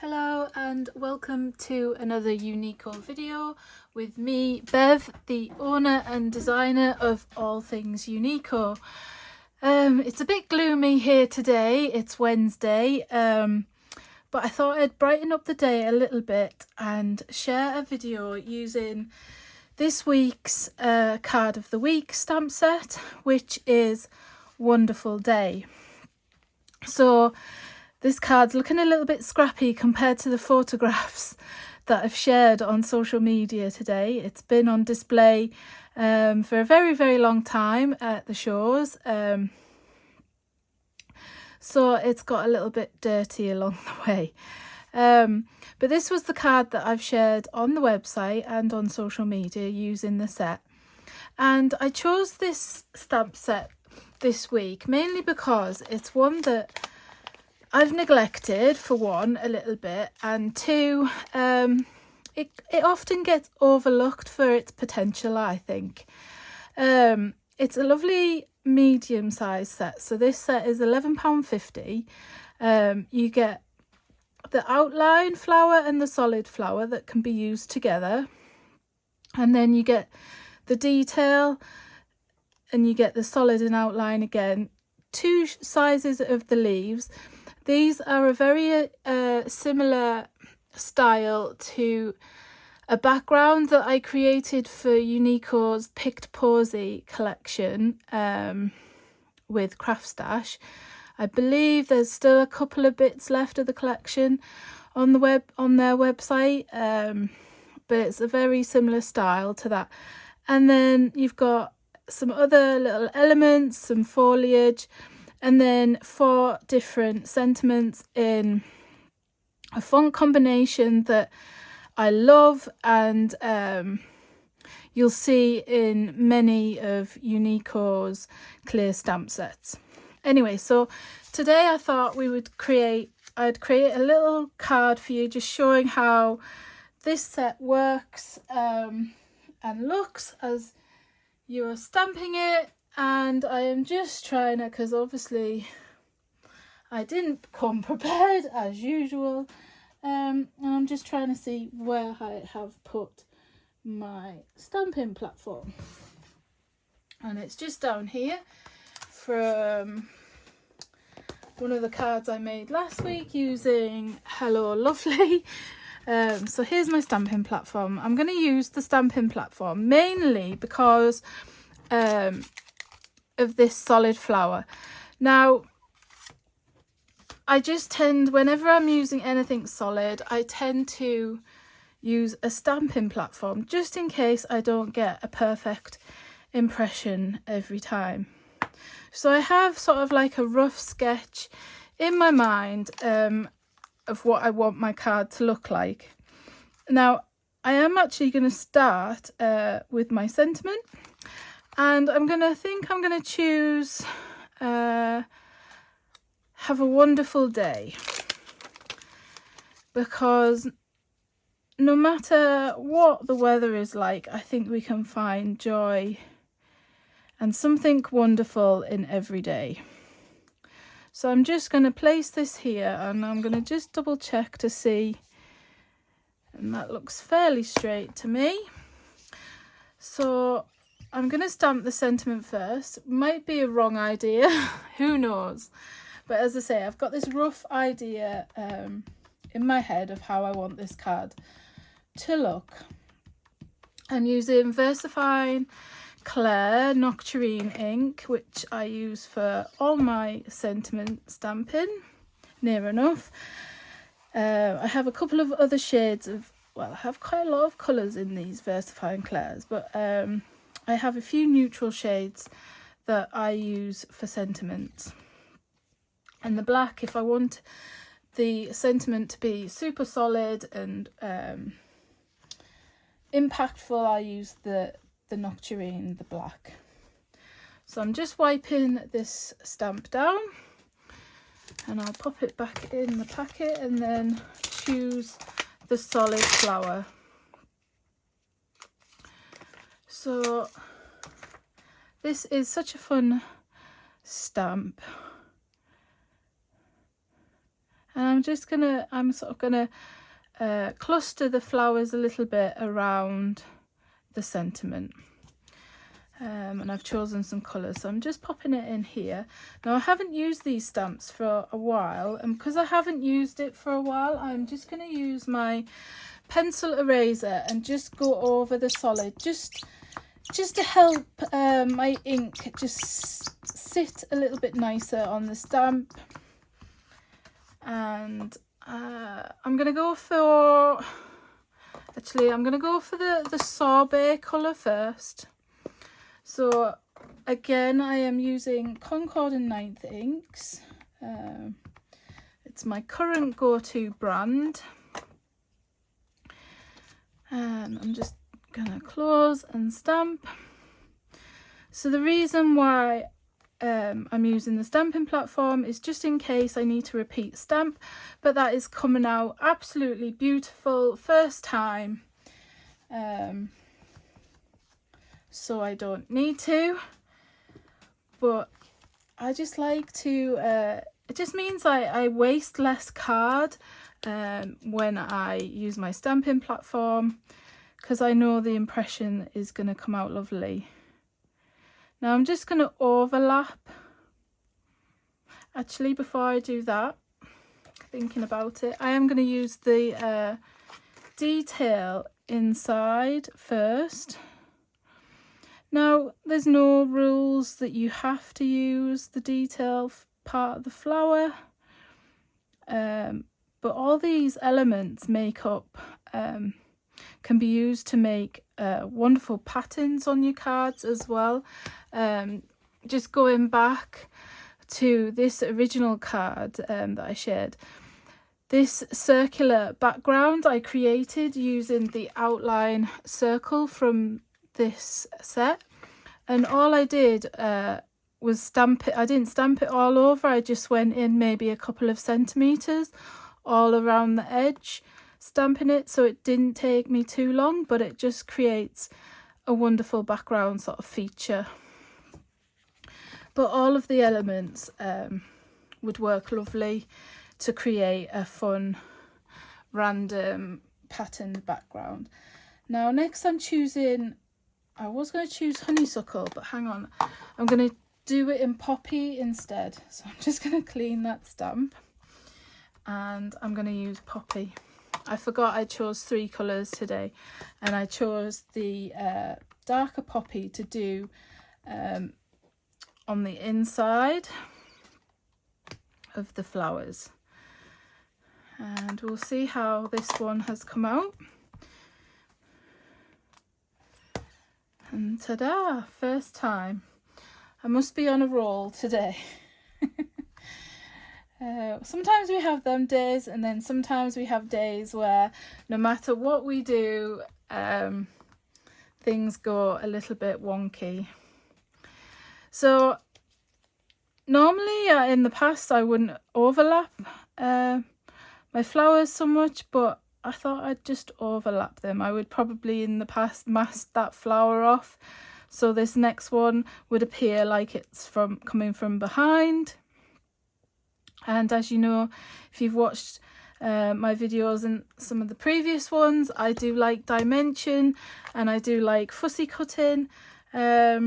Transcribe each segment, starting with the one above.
Hello and welcome to another Uniko video with me, Bev, the owner and designer of all things Uniko. It's a bit gloomy here today, it's Wednesday, but I thought I'd brighten up the day a little bit and share a video using this week's card of the week stamp set, which is Wonderful Day. So this card's looking a little bit scrappy compared to the photographs that I've shared on social media today. It's been on display for a very long time at the shows. So it's got a little bit dirty along the way. But this was the card that I've shared on the website and on social media using the set. And I chose this stamp set this week mainly because it's one that I've neglected, for one, a little bit, and two, it often gets overlooked for its potential, I think. It's a lovely medium-sized set. So this set is £11.50. You get the outline flower and the solid flower that can be used together. And then you get the detail and you get the solid and outline again. Two sizes of the leaves. These are a very similar style to a background that I created for Uniko's Picked Posy collection with Craft Stash. I believe there's still a couple of bits left of the collection on their website, but it's a very similar style to that. And then you've got some other little elements, some foliage, and then 4 different sentiments in a font combination that I love, and you'll see in many of Uniko's clear stamp sets. Anyway, so today I thought I'd create a little card for you, just showing how this set works and looks as you are stamping it. And I am just trying to, because obviously I didn't come prepared as usual, and I'm just trying to see where I have put my stamping platform. And it's just down here from one of the cards I made last week using Hello Lovely. So here's my stamping platform. I'm going to use the stamping platform mainly because of this solid flower. Now, I just tend, whenever I'm using anything solid, I tend to use a stamping platform just in case I don't get a perfect impression every time. So I have sort of like a rough sketch in my mind of what I want my card to look like. Now, I am actually going to start with my sentiment. And I'm going to choose Have a Wonderful Day, because no matter what the weather is like, I think we can find joy and something wonderful in every day. So I'm just going to place this here, and I'm going to just double check to see, and that looks fairly straight to me. So I'm going to stamp the sentiment first. Might be a wrong idea, who knows. But as I say, I've got this rough idea in my head of how I want this card to look. I'm using VersaFine Claire Nocturine ink, which I use for all my sentiment stamping, near enough. I have a couple of other shades of, well, I have quite a lot of colours in these VersaFine Clairs, but I have a few neutral shades that I use for sentiment. And the black, if I want the sentiment to be super solid and impactful, I use the Nocturine, the black. So I'm just wiping this stamp down, and I'll pop it back in the packet and then choose the solid flower. So this is such a fun stamp, and I'm I'm sort of gonna cluster the flowers a little bit around the sentiment. And I've chosen some colours, so I'm just popping it in here. Now I haven't used these stamps for a while, and because I haven't used it for a while, I'm just going to use my pencil eraser and just go over the solid, just to help my ink just sit a little bit nicer on the stamp. And I'm going to go for, the sorbet colour first. So again, I am using Concord and Ninth inks. It's my current go-to brand. And I'm just gonna close and stamp. So the reason why I'm using the stamping platform is just in case I need to repeat stamp, but that is coming out absolutely beautiful first time. So I don't need to, but I just like to, it just means I waste less card when I use my stamping platform, because I know the impression is going to come out lovely. Now I'm just going to overlap. Actually, before I do that, thinking about it, I am going to use the detail inside first. Now, there's no rules that you have to use the detail part of the flower, but all these elements make up, can be used to make wonderful patterns on your cards as well. Just going back to this original card that I shared, this circular background I created using the outline circle from this set, and all I did was stamp it. I didn't stamp it all over, I just went in maybe a couple of centimeters all around the edge, stamping it, so it didn't take me too long, but it just creates a wonderful background sort of feature. But all of the elements would work lovely to create a fun random patterned background. Now next I'm choosing, I was going to choose honeysuckle, but hang on, I'm going to do it in poppy instead. So I'm just going to clean that stamp and I'm going to use poppy. I forgot I chose 3 colours today, and I chose the darker poppy to do on the inside of the flowers. And we'll see how this one has come out. And ta-da, first time. I must be on a roll today. Sometimes we have them days, and then sometimes we have days where no matter what we do, things go a little bit wonky. So normally in the past I wouldn't overlap my flowers so much, but I thought I'd just overlap them. I would probably in the past mask that flower off, so this next one would appear like it's coming from behind. And as you know, if you've watched my videos and some of the previous ones, I do like dimension and I do like fussy cutting. But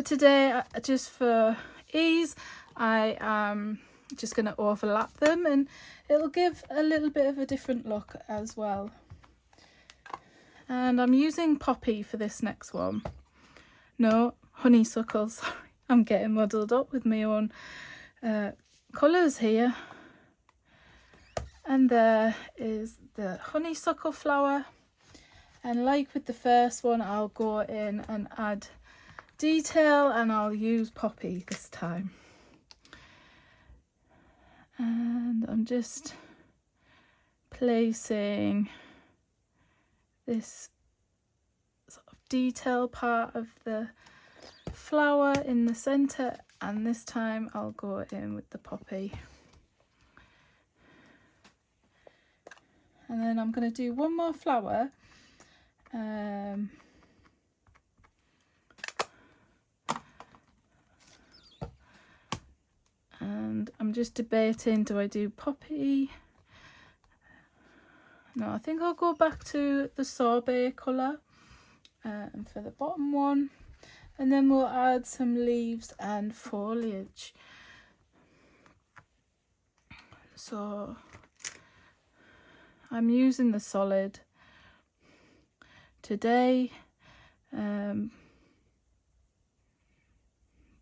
today, just for ease, I am just going to overlap them, and it'll give a little bit of a different look as well. And I'm using poppy for this next one. No, honeysuckle, sorry. I'm getting muddled up with my own colours here. And there is the honeysuckle flower. And like with the first one, I'll go in and add detail, and I'll use poppy this time. And I'm just placing this sort of detail part of the flower in the centre, and this time I'll go in with the poppy. And then I'm going to do one more flower. And I'm I'm just debating, do I do poppy? No, I think I'll go back to the sorbet colour for the bottom one, and then we'll add some leaves and foliage. So I'm using the solid today,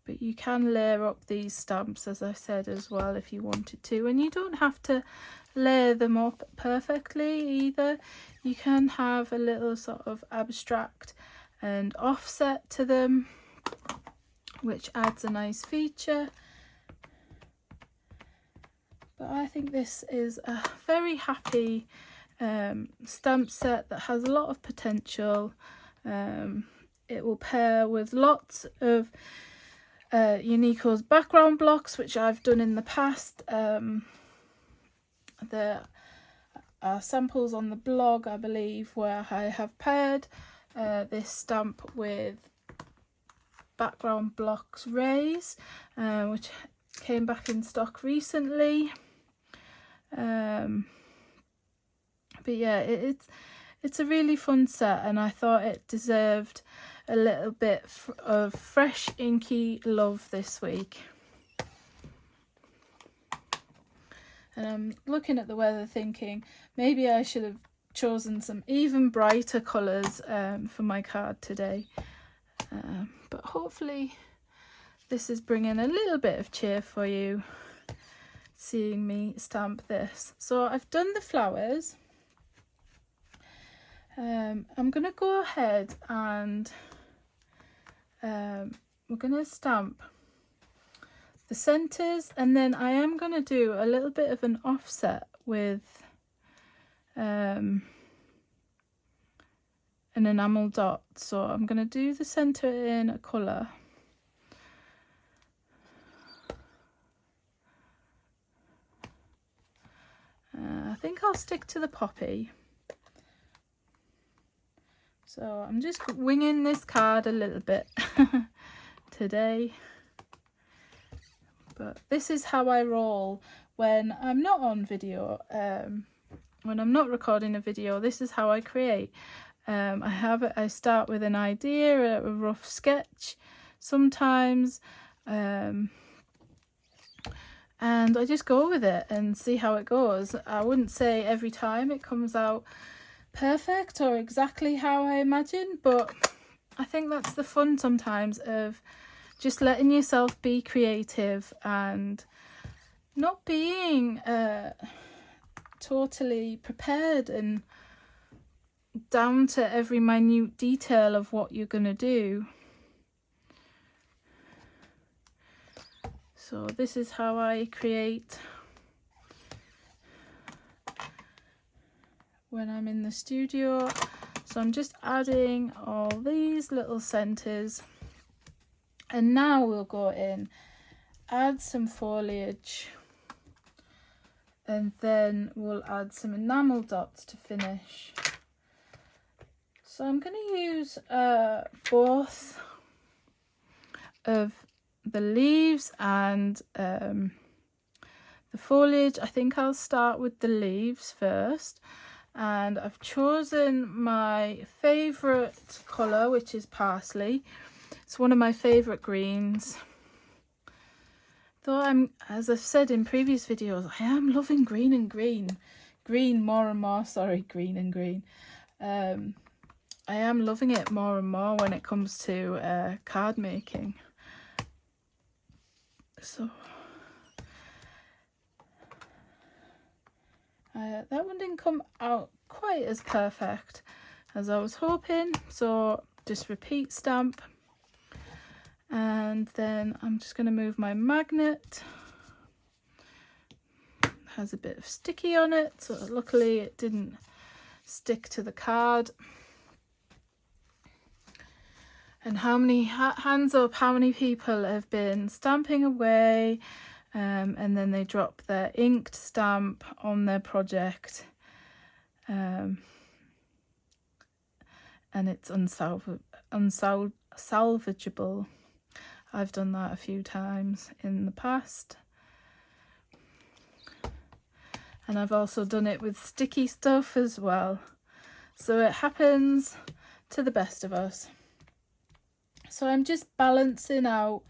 but you can layer up these stamps, as I said, as well, if you wanted to, and you don't have to layer them up perfectly either. You can have a little sort of abstract and offset to them, which adds a nice feature. But I think this is a very happy stamp set that has a lot of potential. It will pair with lots of Uniko's background blocks, which I've done in the past. There are samples on the blog, I believe, where I have paired this stamp with background blocks Rays, which came back in stock recently. But yeah, it's a really fun set, and I thought it deserved a little bit of fresh inky love this week. And I'm looking at the weather thinking maybe I should have chosen some even brighter colours for my card today. But hopefully this is bringing a little bit of cheer for you, seeing me stamp this. So I've done the flowers. I'm going to go ahead and we're going to stamp the centres, and then I am going to do a little bit of an offset with an enamel dot. So I'm going to do the centre in a colour. I think I'll stick to the poppy. So I'm just winging this card a little bit today. But this is how I roll when I'm not on video. When I'm not recording a video, this is how I create. I start with an idea, a rough sketch sometimes, and I just go with it and see how it goes. I wouldn't say every time it comes out perfect or exactly how I imagine, but I think that's the fun sometimes of just letting yourself be creative and not being totally prepared and down to every minute detail of what you're going to do. So this is how I create when I'm in the studio. So I'm just adding all these little centres, and now we'll go in, add some foliage, and then we'll add some enamel dots to finish. So I'm going to use both of the leaves and the foliage. I think I'll start with the leaves first, and I've chosen my favourite colour, which is parsley. It's one of my favourite greens. Though as I've said in previous videos, I am loving green and green. Green more and more, sorry, green and green. I am loving it more and more when it comes to card making. So that one didn't come out quite as perfect as I was hoping, so just repeat stamp, and then I'm just going to move my magnet. It has a bit of sticky on it, so luckily it didn't stick to the card. And how many hands up, how many people have been stamping away and then they drop their inked stamp on their project, and it's unsalvageable. I've done that a few times in the past. and I've also done it with sticky stuff as well. So it happens to the best of us. So I'm just balancing out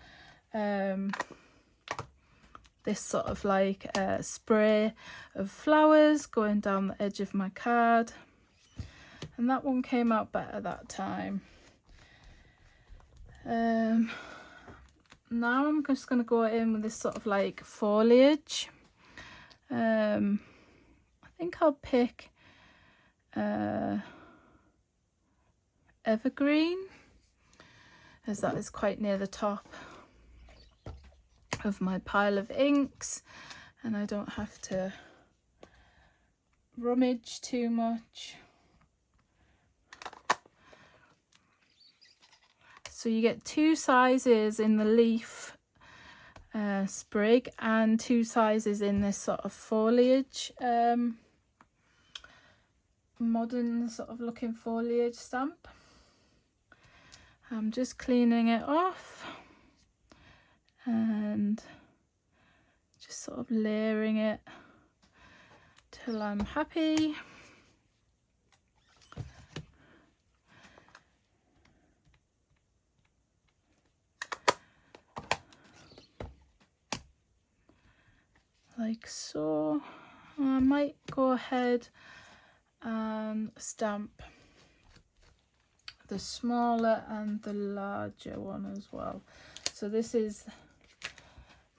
this sort of like spray of flowers going down the edge of my card, and that one came out better that time. Now I'm just going to go in with this sort of like foliage. I think I'll pick evergreen, as that is quite near the top of my pile of inks and I don't have to rummage too much. So you get 2 sizes in the leaf sprig and 2 sizes in this sort of foliage, modern sort of looking foliage stamp. I'm just cleaning it off and just sort of layering it till I'm happy. Like so. I might go ahead and stamp the smaller and the larger one as well. So this is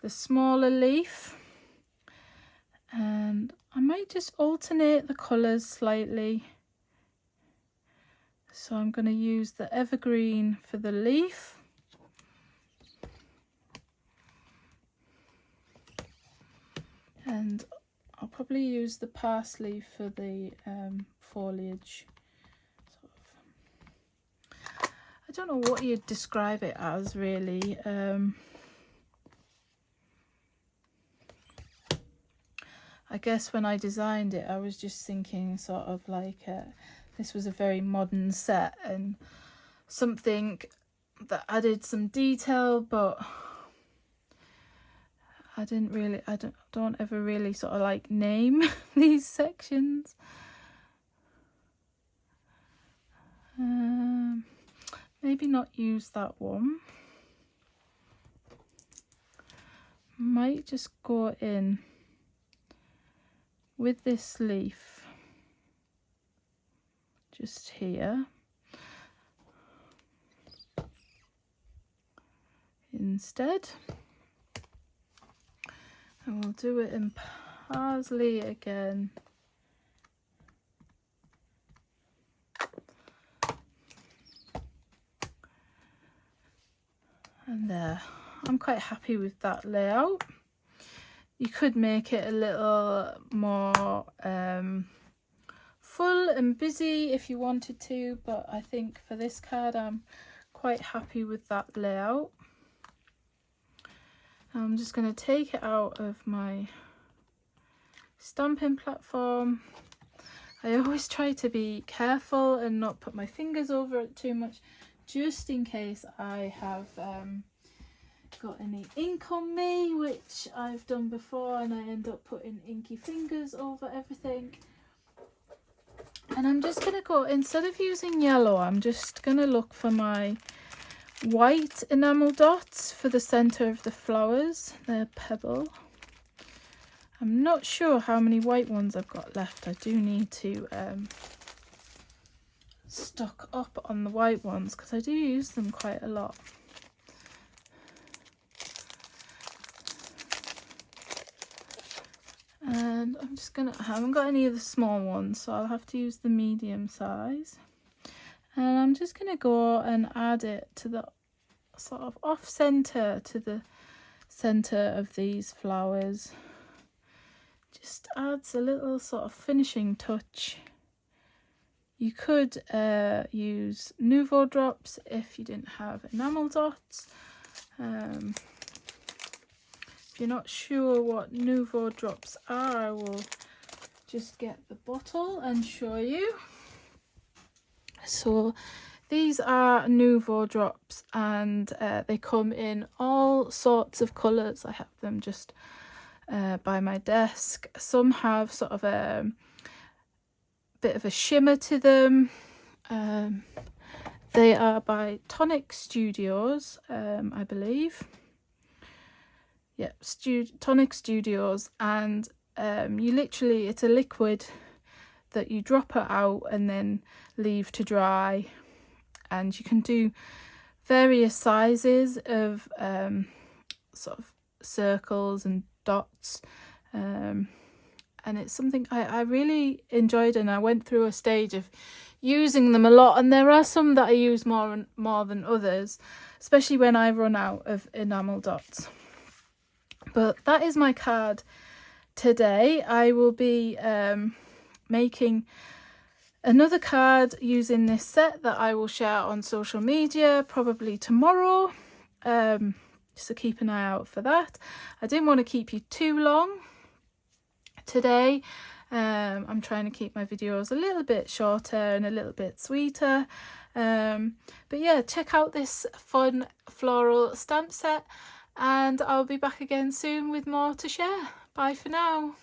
the smaller leaf, and I might just alternate the colours slightly. So I'm going to use the evergreen for the leaf, and I'll probably use the parsley for the foliage. I don't know what you'd describe it as really. I guess when I designed it, I was just thinking sort of like this was a very modern set and something that added some detail, but I don't ever really sort of like name these sections. Maybe not use that one. Might just go in with this leaf just here instead, and we'll do it in parsley again. And there, I'm quite happy with that layout. You could make it a little more full and busy if you wanted to, but I think for this card I'm quite happy with that layout. I'm just going to take it out of my stamping platform. I always try to be careful and not put my fingers over it too much, just in case I have got any ink on me, which I've done before, and I end up putting inky fingers over everything. And I'm just going to go, instead of using yellow, I'm just going to look for my white enamel dots for the centre of the flowers. They're pebble. I'm not sure how many white ones I've got left. I do need to stock up on the white ones because I do use them quite a lot. And I'm just gonna, I haven't got any of the small ones, so I'll have to use the medium size. And I'm just gonna go and add it to the sort of off center to the center of these flowers. Just adds a little sort of finishing touch. You could use Nouveau drops if you didn't have enamel dots. If you're not sure what Nouveau drops are, I will just get the bottle and show you. So these are Nouveau drops, and they come in all sorts of colours. I have them just by my desk. Some have sort of a bit of a shimmer to them. They are by Tonic Studios, I believe. Yeah, Tonic Studios, and you literally, it's a liquid that you drop it out and then leave to dry, and you can do various sizes of sort of circles and dots, and it's something I really enjoyed, and I went through a stage of using them a lot, and there are some that I use more than others, especially when I run out of enamel dots. But that is my card today. I will be making another card using this set that I will share on social media probably tomorrow, so keep an eye out for that. I didn't want to keep you too long today. I'm trying to keep my videos a little bit shorter and a little bit sweeter, but yeah, check out this fun floral stamp set, and I'll be back again soon with more to share. Bye for now.